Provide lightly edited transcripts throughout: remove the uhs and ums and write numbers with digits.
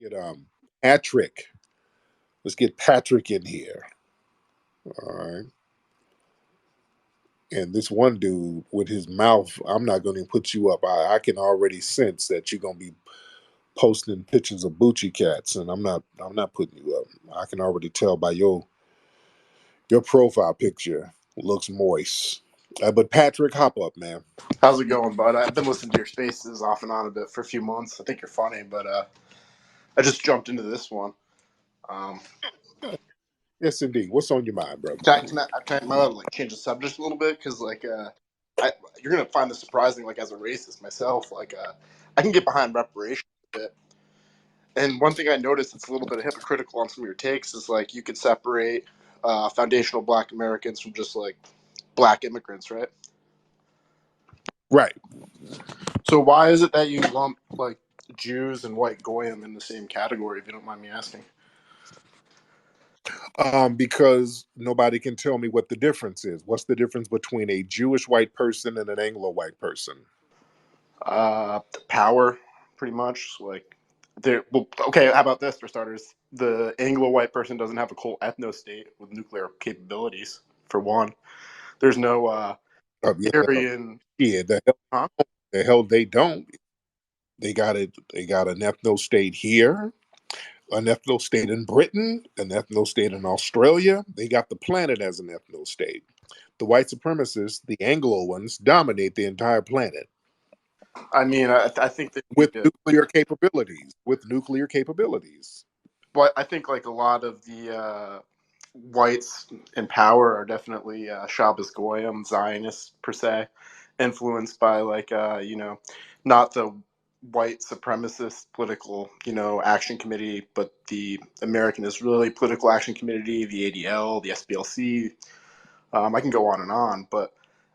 Get Patrick. Let's get Patrick in here. All right. And this one dude with his mouth, I'm not going to put you up. I can already sense that you're going to be posting pictures of Bucci cats, and I'm not putting you up. I can already tell by your profile picture. Looks moist. But Patrick, hop up, man. How's it going, bud? I've been listening to your spaces off and on a bit for a few months. I think you're funny, but I just jumped into this one. Um, Yes, indeed. What's on your mind, brother? am I allowed to like change the subject a little bit? Because you're gonna find this surprising. Like as a racist myself, I can get behind reparations a bit. And one thing I noticed that's a little bit hypocritical on some of your takes is like you could separate foundational Black Americans from just like Black immigrants, right? Right. So why is it that you lump like Jews and white goyim in the same category? If you don't mind me asking. Because nobody can tell me what the difference is. What's the difference between a Jewish white person and an Anglo white person? Power, pretty much. Like, well, okay. How about this for starters? The Anglo-white person doesn't have a cold ethno-state with nuclear capabilities. For one, there's no Yeah, Aryan. yeah, Huh? the hell they don't. They got it. They got an ethno state here, an ethno state in Britain, an ethno state in Australia. They got the planet as an ethno state. The white supremacists, the Anglo ones, dominate the entire planet I mean, I think that you with need to. nuclear capabilities. With nuclear capabilities. But I think like a lot of the whites in power are definitely Shabbos Goyim Zionists per se, influenced by not the white supremacist political action committee, but the American Israeli political action committee, the ADL, the SPLC. I can go on and on, but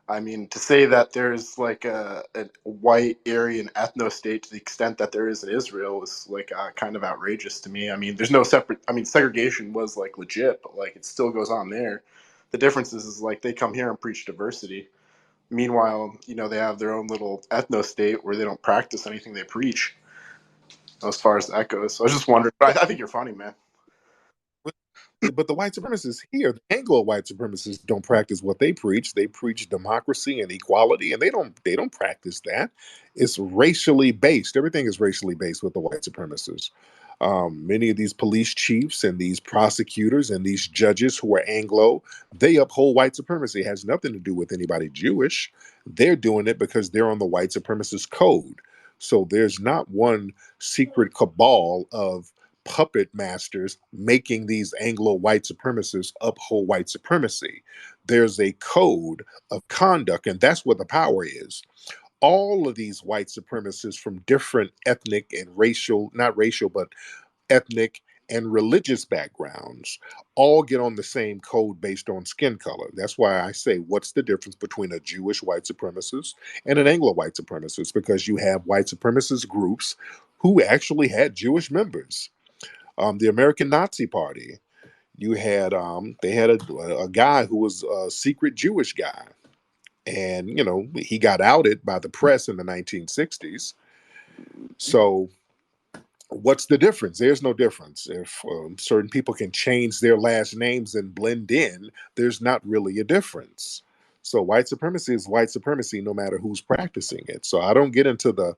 I mean, to say that there's like a white Aryan ethno state to the extent that there is in Israel is like kind of outrageous to me. I mean, there's no separate. I mean, segregation was like legit, but like it still goes on there. The difference is like they come here and preach diversity. Meanwhile, they have their own little ethno state where they don't practice anything they preach as far as that goes. So I was just wondering. But I think you're funny, man. But the white supremacists here, the Anglo white supremacists, don't practice what they preach. They preach democracy and equality, and they don't practice that. It's racially based. Everything is racially based with the white supremacists. Many of these police chiefs and these prosecutors and these judges who are Anglo, they uphold white supremacy. It has nothing to do with anybody Jewish. They're doing it because they're on the white supremacist code. So there's not one secret cabal of puppet masters making these Anglo white supremacists uphold white supremacy. There's a code of conduct, and that's where the power is. All of these white supremacists from different ethnic and racial, not racial, but ethnic and religious backgrounds all get on the same code based on skin color. That's why I say, what's the difference between a Jewish white supremacist and an Anglo white supremacist? Because you have white supremacist groups who actually had Jewish members. The American Nazi Party, you had they had a guy who was a secret Jewish guy, and he got outed by the press in the 1960s. So what's the difference? There's no difference. If certain people can change their last names and blend in, there's not really a difference. So white supremacy is white supremacy no matter who's practicing it. So I don't get into the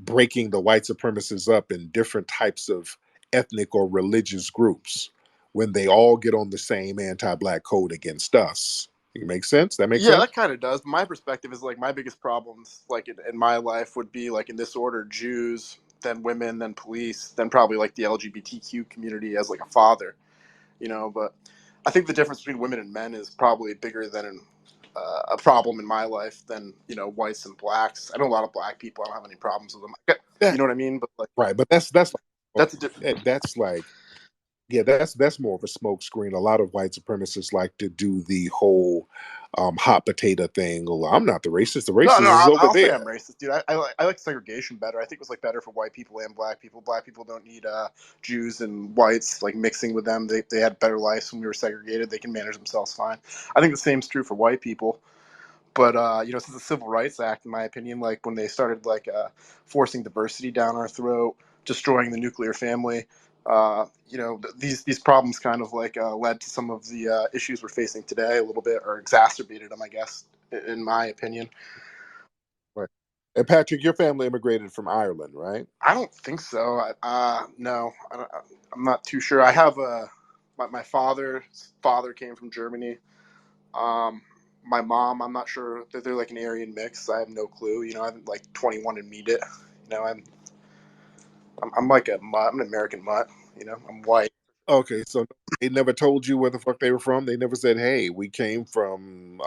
breaking the white supremacists up in different types of ethnic or religious groups when they all get on the same anti-black code against us. It makes sense? That makes Yeah, sense? that kind of does. My perspective is like my biggest problems, like in my life, would be like in this order: Jews, then women, then police, then probably like the LGBTQ community as like a father, But I think the difference between women and men is probably bigger than a problem in my life than whites and blacks. I know a lot of black people. I don't have any problems with them. You That, know what I mean? But like right, but that's like yeah, that's more of a smoke screen. A lot of white supremacists like to do the whole hot potato thing. Well, I'm not the racist. The No, racist no, is over I'll say I'm there. racist, dude. I like segregation better. I think it was like better for white people and black people. Black people don't need Jews and whites like mixing with them. They had better lives when we were segregated. They can manage themselves fine. I think the same's true for white people. But since the Civil Rights Act, in my opinion, like when they started like forcing diversity down our throat, destroying the nuclear family. These problems kind of like led to some of the issues we're facing today a little bit, or exacerbated them, I guess, in my opinion. Right. And Patrick, your family immigrated from Ireland, right? I don't think so. No, I'm not too sure. I have my father's father came from Germany. Um, my mom, I'm not sure that they're like an Aryan mix. I have no clue. I haven't like 21 and meet it. I'm like a mutt. I'm an American mutt. I'm white. Okay, so they never told you where the fuck they were from. They never said, "Hey, we came from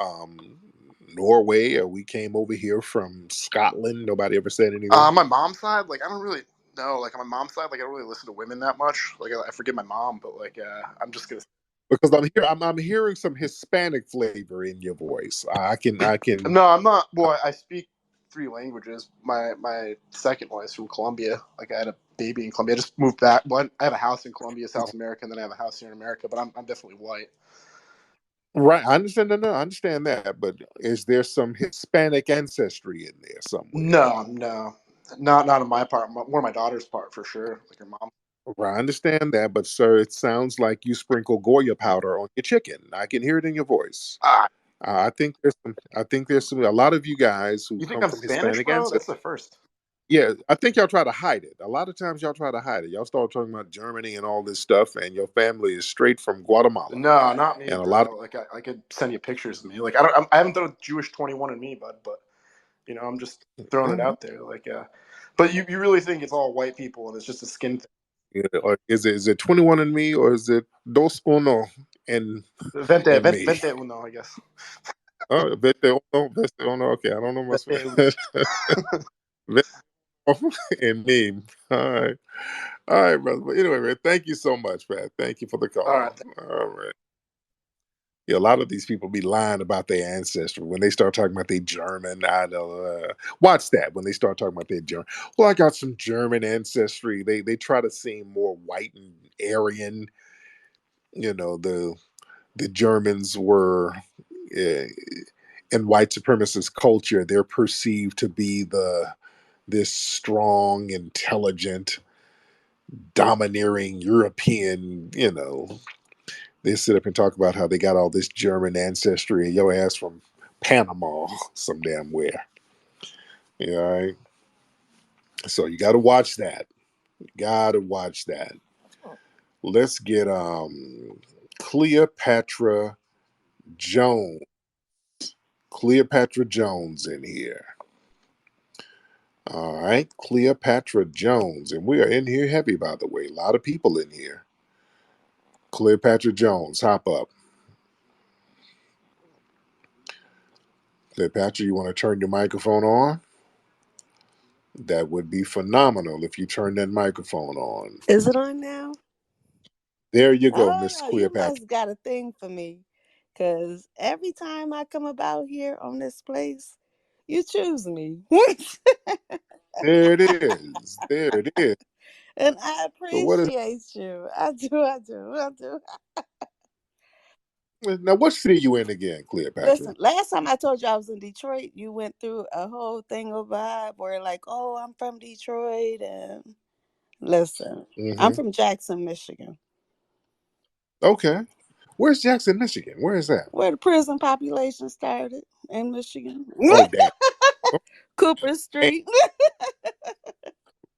Norway, or we came over here from Scotland." Nobody ever said anything. My mom's side, like I don't really know. Like on my mom's side, like I don't really listen to women that much. Like I forget my mom, but like I'm just gonna. Because I'm hearing some Hispanic flavor in your voice. I can. No, I'm not. Boy, I speak three languages. My second one is from Colombia. Like I had a baby in Colombia. I just moved back. One, I have a house in Colombia, South America, and then I have a house here in America. But I'm definitely white. Right, I understand that. No, I understand that, but is there some Hispanic ancestry in there somewhere? No, no, not on my part. More my daughter's part for sure. Like her mom. Right, I understand that, but sir, it sounds like you sprinkle Goya powder on your chicken. I can hear it in your voice. Ah, I think there's some. I think there's some. A lot of you guys who you think come I'm from Spanish, Hispanic bro? ancestry. That's the first. Yeah, I think y'all try to hide it. A lot of times y'all try to hide it. Y'all start talking about Germany and all this stuff, and your family is straight from Guatemala. No, not me, And a lot of bro. Like I could send you pictures of me. Like I haven't done a Jewish 21 and me, bud. But I'm just throwing it yeah, out there. Like, but you really think it's all white people and it's just a skin thing? yeah, or is it 21 and me, or is it dos uno and Vente, and vente, me? vente uno, I guess. Oh, vete uno. Okay, I don't know my Vente uno. Spanish. Vete uno and me. All right, brother. But anyway, man, thank you so much, man. Thank you for the All call. right. All right. Yeah, a lot of these people be lying about their ancestry when they start talking about their German. I know. Watch that when they start talking about their German. Well, I got some German ancestry. They try to seem more white and Aryan. The Germans were uh, in white supremacist culture. They're perceived to be this strong, intelligent, domineering European. They sit up and talk about how they got all this German ancestry and your ass from Panama, some damn where. Yeah, all right. So you got to watch that. You got to watch that. Let's get Cleopatra Jones. Cleopatra Jones in here. All right, Cleopatra Jones, and we are in here heavy, by the way. A lot of people in here. Cleopatra Jones, hop up. Cleopatra, you want to turn your microphone on? That would be phenomenal if you turn that microphone on. Is it on now? There you go, Miss Oh, you Cleopatra. must got a thing for me. Because every time I come about here on this place, you choose me. There it is. There it is. And I So what is appreciate you. I do. now? What city you in again, Cleopatra? Listen, last time I told you I was in Detroit, you went through a whole thing of vibe where, like, oh, I'm from Detroit. And listen, I'm Mm-hmm. from Jackson, Michigan, Okay. Where's Jackson, Michigan? Where is that? where the prison population started in Michigan. Oh, damn. Oh, Cooper damn. Street.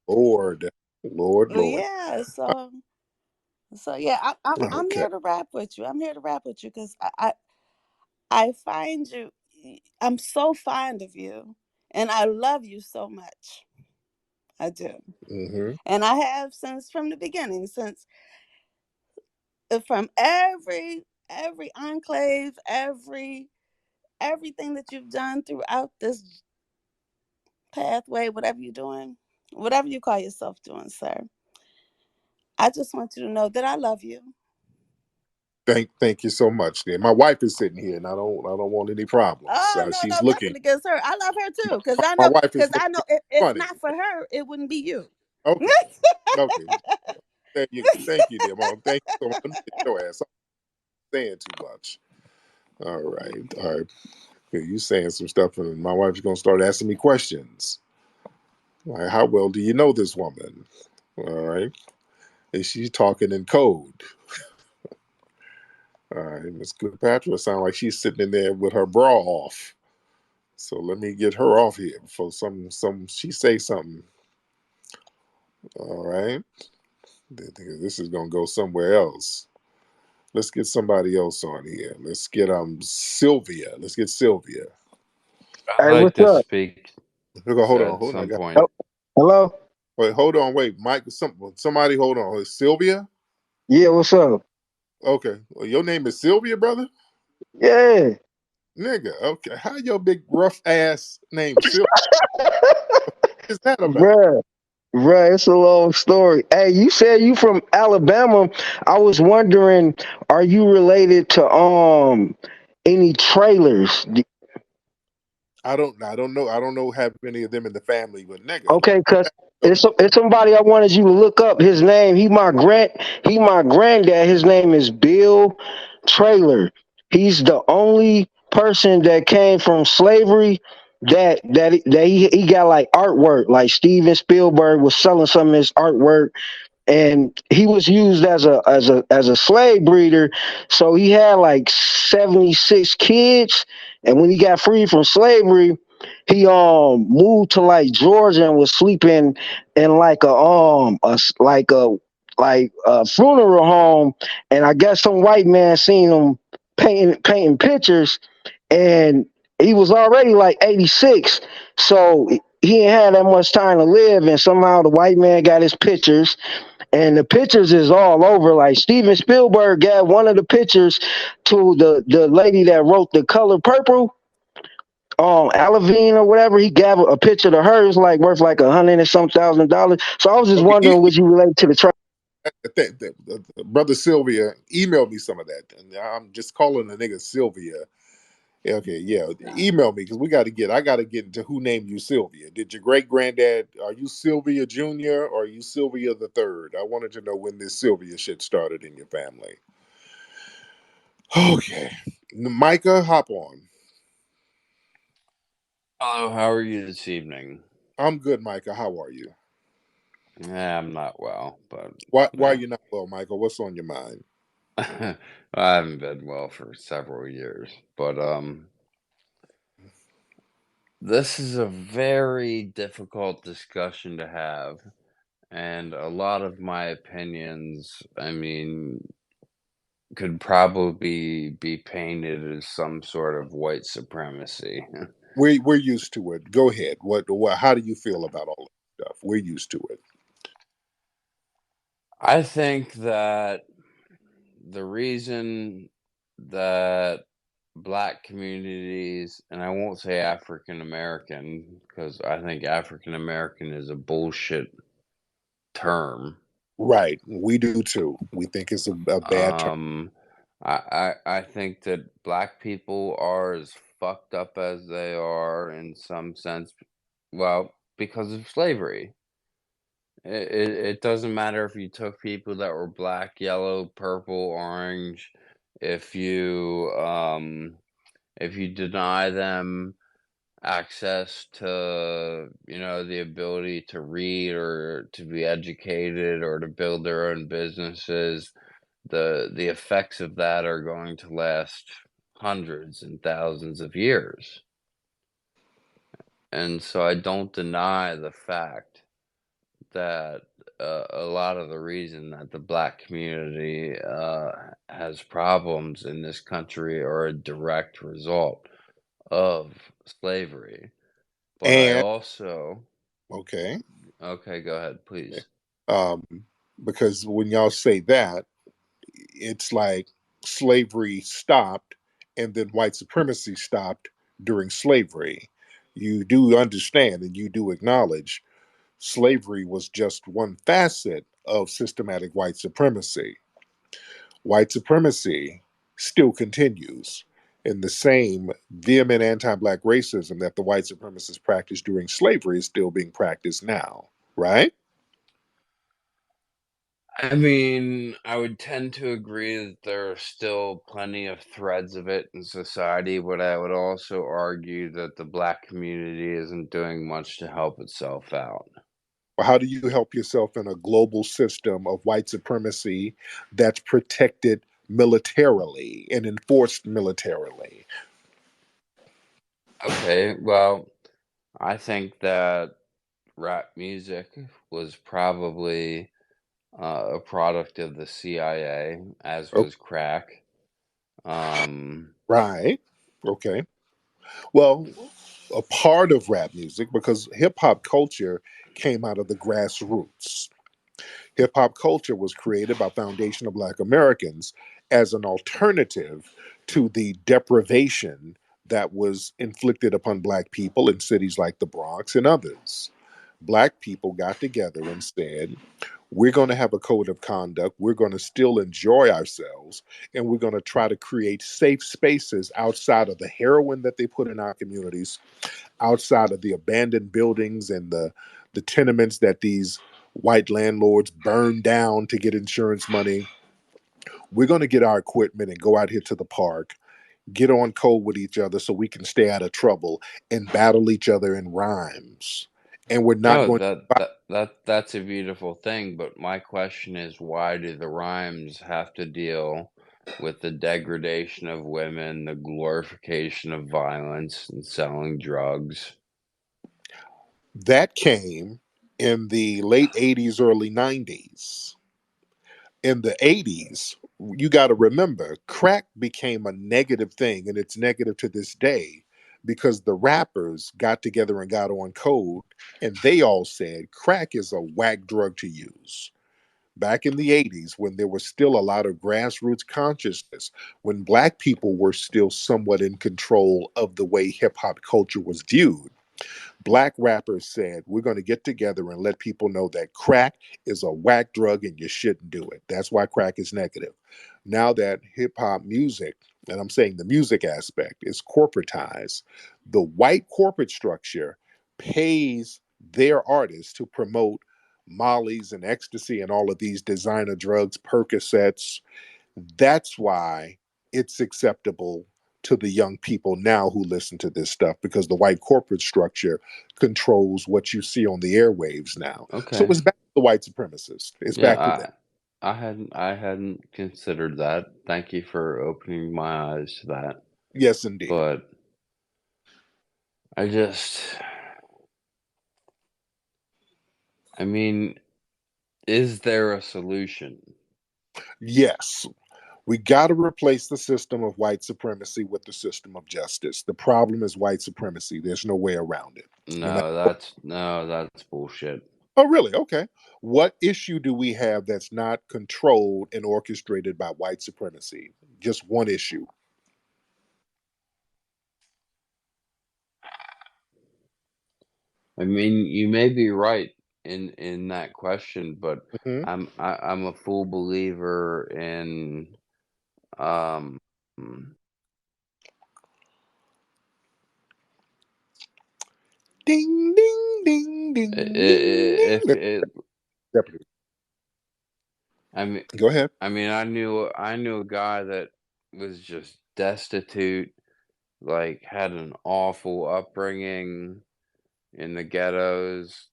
Lord, Lord, Lord. Yeah, so yeah, I'm Okay. here to rap with you. I'm here to rap with you because I find you. I'm so fond of you, and I love you so much. I do, Mm-hmm. and I have since from the beginning, since from every enclave, everything that you've done throughout this pathway, whatever you're doing, whatever you call yourself doing, sir. I just want you to know that I love you. Thank you so much. Dear. My wife is sitting here, and I don't want any problems. Oh no, She's no, looking. nothing against her. I love her too, My wife is because I looking know if funny. not for her, it wouldn't be you. Okay. Okay. Thank you. Thank you, dear mom. Thank you so much. Let me get your ass. I'm saying too much. All right. All right. Yeah, you saying some stuff, and my wife's gonna start asking me questions. Like, how well do you know this woman? All right. And she's talking in code. All right. Miss Cleopatra sounds like she's sitting in there with her bra off. So let me get her off here before she say something. All right. This is gonna go somewhere else. Let's get somebody else on here. Let's get Sylvia. Let's get Sylvia. I'd Hey, like what's to up? speak Hold on, at hold on. some point. Oh, hello? Wait, hold on, wait, Mike. Somebody, hold on. Sylvia. Yeah, what's up? Okay, well, your name is Sylvia, brother. Yeah. Nigga. Okay, how your big rough ass name Sylvia? What is that about? Bruh, bruh, it's a long story. Hey, you said you from Alabama. I was wondering, are you related to any trailers? I don't know. I don't know have any of them in the family, but nigga, Okay, cause go it's somebody I wanted you to look up. His name, he my granddad. His name is Bill Trailer. He's the only person that came from slavery that he got like artwork. Like Steven Spielberg was selling some of his artwork, and he was used as a slave breeder. So he had like 76 kids, and when he got free from slavery, he moved to like Georgia and was sleeping in like a funeral home. And I guess some white man seen him painting pictures, and he was already like 86, so he ain't had that much time to live, and somehow the white man got his pictures, and the pictures is all over. Like Steven Spielberg gave one of the pictures to the lady that wrote The Color Purple, Alavine or whatever. He gave a picture to her. It's like worth like 100 and some $1,000. So I was just okay. wondering, would you relate to the Brother Sylvia, email me some of that. And I'm just calling the nigga Sylvia. Okay, yeah. Email me because I gotta get into who named you Sylvia. Did your great granddad, are you Sylvia Jr. or are you Sylvia the third? I wanted to know when this Sylvia shit started in your family. Okay. Micah, hop on. Hello, how are you this evening? I'm good, Micah. How are you? I'm not well, but Why are yeah. you not well, Michael? What's on your mind? I haven't been well for several years, but this is a very difficult discussion to have, and a lot of my opinions, I mean, could probably be painted as some sort of white supremacy. We're used to it. Go ahead. What how do you feel about all that stuff? We're used to it. I think that the reason that black communities, and I won't say African American because I think African American is a bullshit term. Right. We do too. We think it's a bad term. I think that black people are as fucked up as they are in some sense, well, because of slavery. It doesn't matter if you took people that were black, yellow, purple, orange, if you if you deny them access to, the ability to read or to be educated or to build their own businesses, the effects of that are going to last hundreds and thousands of years. And so I don't deny the fact that a lot of the reason that the black community has problems in this country are a direct result of slavery. But I And also, okay. okay, go ahead, please. Um, because when y'all say that, it's like slavery stopped and then white supremacy stopped during slavery. You do understand and you do acknowledge slavery was just one facet of systematic white supremacy. White supremacy still continues, and the same vehement anti-black racism that the white supremacists practiced during slavery is still being practiced now, right? I mean, I would tend to agree that there are still plenty of threads of it in society, but I would also argue that the black community isn't doing much to help itself out. How do you help yourself in a global system of white supremacy that's protected militarily and enforced militarily? Okay, well, I think that rap music was probably a product of the CIA, as Oh, was crack. Um, right. Okay. Well, a part of rap music, because hip hop culture came out of the grassroots. Hip hop culture was created by foundational Black Americans as an alternative to the deprivation that was inflicted upon Black people in cities like the Bronx and others. Black people got together and said, we're going to have a code of conduct. We're going to still enjoy ourselves. And we're going to try to create safe spaces outside of the heroin that they put in our communities, outside of the abandoned buildings and the tenements that these white landlords burn down to get insurance money. We're going to get our equipment and go out here to the park, get on code with each other so we can stay out of trouble and battle each other in rhymes. And we're not no, going that's a beautiful thing, but my question is, why do the rhymes have to deal with the degradation of women, the glorification of violence, and selling drugs? that came in the late 80s, early 90s. In the 80s, you got to remember, crack became a negative thing, and it's negative to this day because the rappers got together and got on code, and they all said crack is a whack drug to use. Back in the 80s, when there was still a lot of grassroots consciousness, when Black people were still somewhat in control of the way hip hop culture was viewed, Black rappers said, we're going to get together and let people know that crack is a whack drug and you shouldn't do it. That's why crack is negative. Now that hip hop music, and I'm saying the music aspect, is corporatized, the white corporate structure pays their artists to promote mollies and ecstasy and all of these designer drugs, Percocets. That's why it's acceptable to the young people now who listen to this stuff, because the white corporate structure controls what you see on the airwaves now. So Okay. it's back to the white supremacists. It's Yeah, back to them. I hadn't considered that. Thank you for opening my eyes to that. Yes, indeed. But I just, I mean, is there a solution? Yes. We got to replace the system of white supremacy with the system of justice. The problem is white supremacy. There's no way around it. No matter. No, that's bullshit. Oh, really? Okay. What issue do we have that's not controlled and orchestrated by white supremacy? Just one issue. I mean, you may be right in that question, but Mhm. I'm a full believer in um Ding, ding, ding, ding, ding, ding. if That's it Jeopardy. I mean Go ahead. I knew a guy that was just destitute, like had an awful upbringing in the ghettos,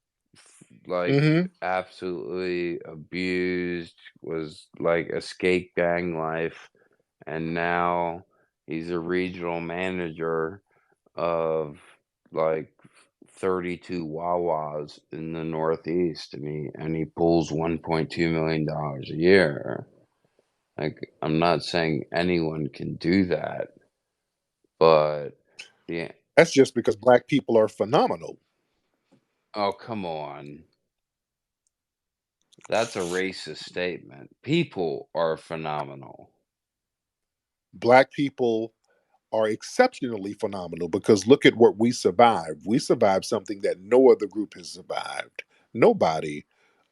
like Hmm. absolutely abused, was like escape gang life, and now he's a regional manager of like 32 Wawas in the Northeast, and he pulls $1.2 million a year. Like, I'm not saying anyone can do that, but the That's just because black people are phenomenal. oh, come on. That's a racist statement. People are phenomenal. Black people are exceptionally phenomenal because look at what we survived. We survived something that no other group has survived. Nobody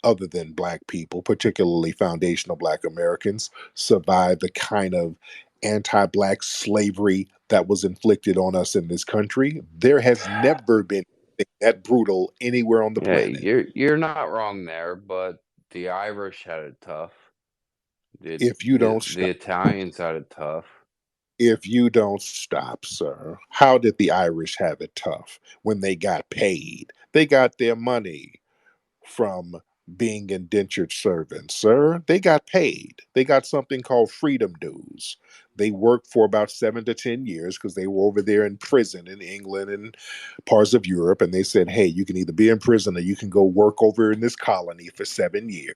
other than black people, particularly foundational black Americans, survived the kind of anti black slavery that was inflicted on us in this country. There has never been anything that brutal anywhere on the Yeah, planet. you're not wrong there, but the Irish had it tough. The If you the don't the stop, Italians had it tough. if you don't stop, sir, how did the Irish have it tough when they got paid? They got their money. from being indentured servants, sir. They got paid. They got something called freedom dues. They worked for about 7 to 10 years because they were over there in prison in England and parts of Europe. And they said, hey, you can either be in prison or you can go work over in this colony for 7 years.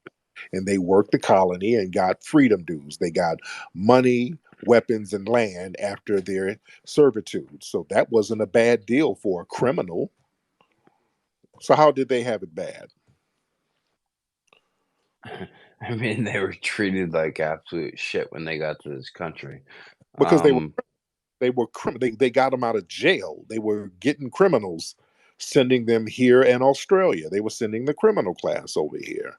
And they worked the colony and got freedom dues. They got money, weapons, and land after their servitude. So that wasn't a bad deal for a criminal. So how did they have it bad? I mean, they were treated like absolute shit when they got to this country. Because they got them out of jail. They were getting criminals, sending them here in Australia. They were sending the criminal class over here.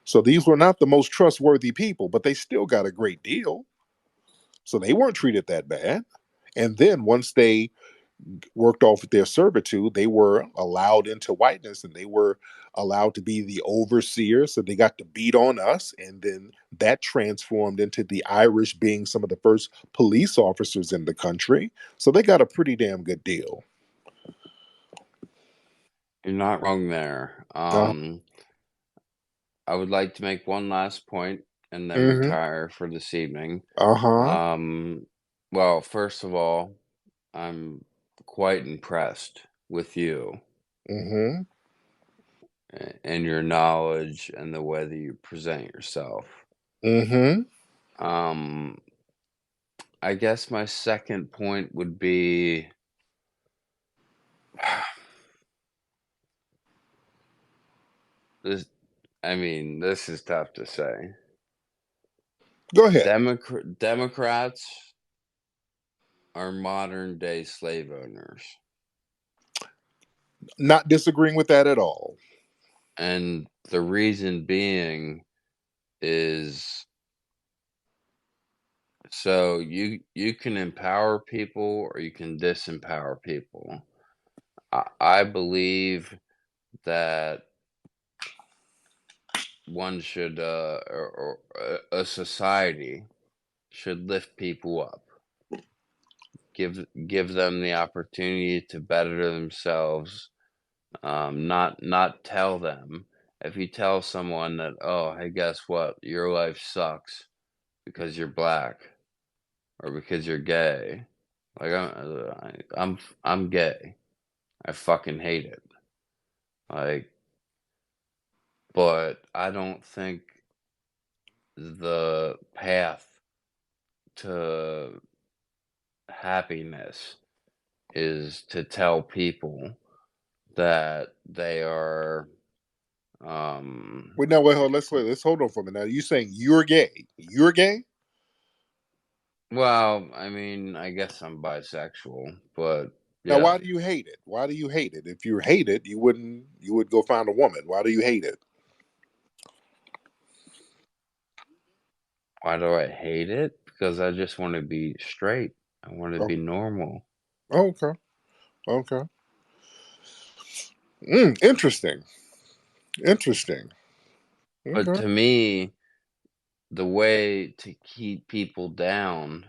So these were not the most trustworthy people, but they still got a great deal. So they weren't treated that bad. And then once they worked off their servitude, they were allowed into whiteness and they were allowed to be the overseers. So they got to beat on us. And then that transformed into the Irish being some of the first police officers in the country. So they got a pretty damn good deal. You're not wrong there. Uh, I would like to make one last point and then mm-hmm. retire for this evening. Uh-huh. Well, first of all, I'm quite impressed with you Mm-hmm. and your knowledge and the way that you present yourself. Mm-hmm. I guess my second point would be this. I mean, this is tough to say. Go ahead. Democrats are modern day slave owners. Not disagreeing with that at all. And the reason being is so you can empower people or you can disempower people. I believe that one should or a society should lift people up, give them the opportunity to better themselves. Not tell them. If you tell someone that, oh, hey, guess what, your life sucks because you're black or because you're gay, like I'm gay, I fucking hate it, like, but I don't think the path to happiness is to tell people that they are Wait, now, let's hold on for a minute. Now, you saying you're gay? You're gay? well, I mean, I guess I'm bisexual, but Now, yeah. why do you hate it? Why do you hate it? If you hate it, you would go find a woman. Why do you hate it? Why do I hate it? Because I just want to be straight. I want to Oh, be normal. okay, okay. Interesting, interesting. But Okay. to me, the way to keep people down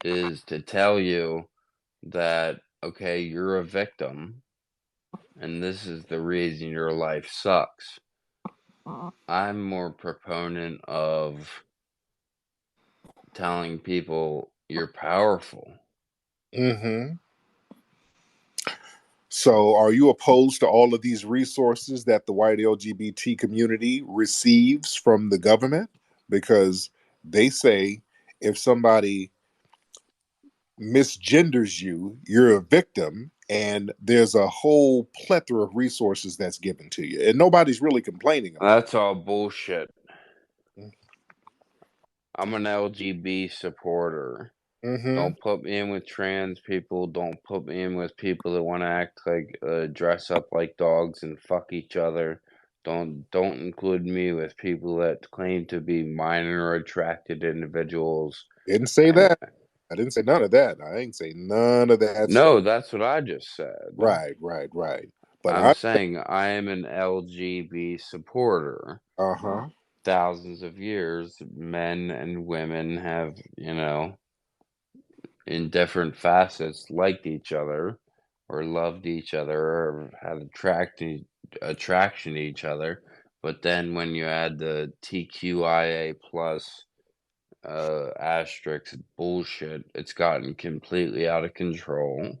is to tell you that, okay, you're a victim, and this is the reason your life sucks. I'm more proponent of telling people you're powerful. Mm-hmm. So, are you opposed to all of these resources that the white LGBT community receives from the government? Because they say if somebody misgenders you, you're a victim, and there's a whole plethora of resources that's given to you, and nobody's really complaining about That's all bullshit. it. I'm an LGB supporter. Mm-hmm. Don't put me in with trans people. Don't put me in with people that want to act like, dress up like dogs and fuck each other. Don't include me with people that claim to be minor attracted individuals. Didn't say And that. I didn't say none of that. I ain't say none of that stuff. no, that's what I just said. Right, right, right. But I'm I, saying I am an LGB supporter. uh-huh. Thousands of years, men and women have, in different facets liked each other. or loved each other or had attraction to each other. But then when you add the TQIA plus asterisk bullshit, it's gotten completely out of control.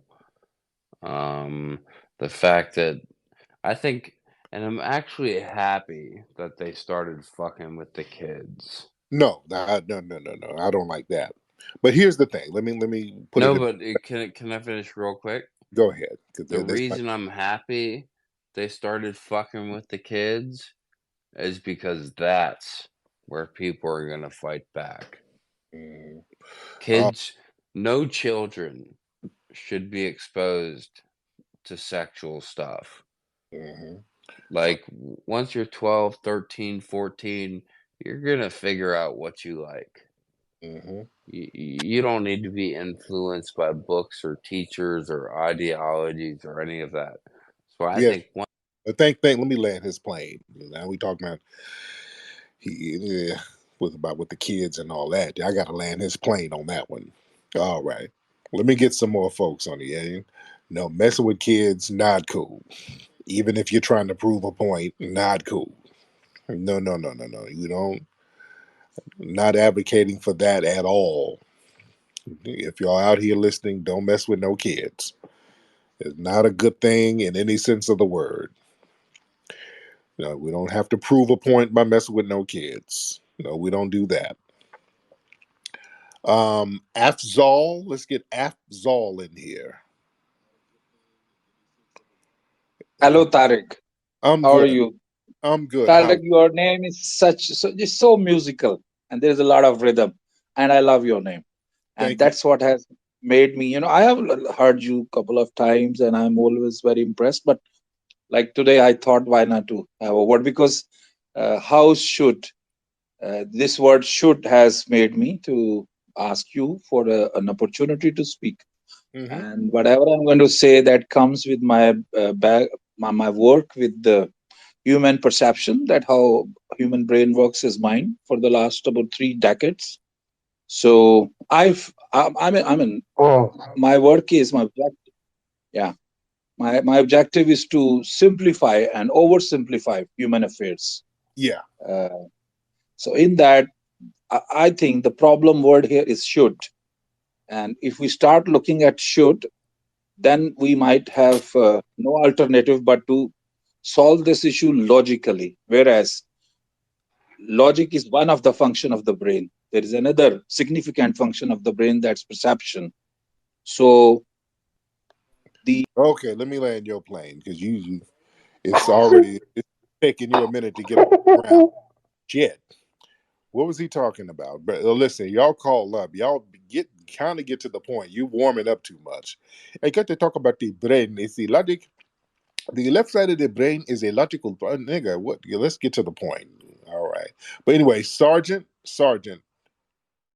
The fact that I think, and I'm actually happy that they started fucking with the kids. No, no. I don't like that. But here's the thing. Let me put No, it. but can I finish real quick? Go ahead. The reason I'm happy they started fucking with the kids is because that's where people are gonna fight back. Mm, Kids, no children should be exposed to sexual stuff. mhm. Like, once you're 12, 13, 14, you're gonna figure out what you like. Mhm. You don't need to be influenced by books or teachers or ideologies or any of that. So I Yes. think one. Let me land his plane. Now we talking about yeah, with the kids and all that. I got to land his plane on that one. All right. Let me get some more folks on the end. No, messing with kids, not cool. Even if you're trying to prove a point, not cool. No, no, no, no, no. You don't. Not advocating for that at all. If y'all out here listening, don't mess with no kids. It's not a good thing in any sense of the word. No, we don't have to prove a point by messing with no kids. No, we don't do that. Afzal, let's get Afzal in here. Hello, Tariq. I'm How are good. you? I'm good. How? Tariq, your name is just so musical, and there's a lot of rhythm, and I love your name, and Thank you. that's what has made me. I have heard you a couple of times, and I'm always very impressed. But like today, I thought, why not to have a word? Because how should this word should has made me to ask you for an opportunity to speak, Hmm. and whatever I'm going to say that comes with my my work with the human perception, that how human brain works is mine for the last about 3 decades. So I mean Oh, my work is my objective. Yeah, my objective is to simplify and oversimplify human affairs. Yeah. uh, so in that, I think the problem word here is should, and if we start looking at should, then we might have no alternative but to solve this issue logically, whereas logic is one of the function of the brain. There is another significant function of the brain, that's perception. So the Okay. Let me land your plane because it's taking you a minute to get around. Shit. What was he talking about? But listen, y'all call up. Y'all get to the point. You warming up too much. I got to talk about the brain. It's the logic. The left side of the brain is a logical nigga. What? Yeah, let's get to the point. All right. But anyway, Sergeant.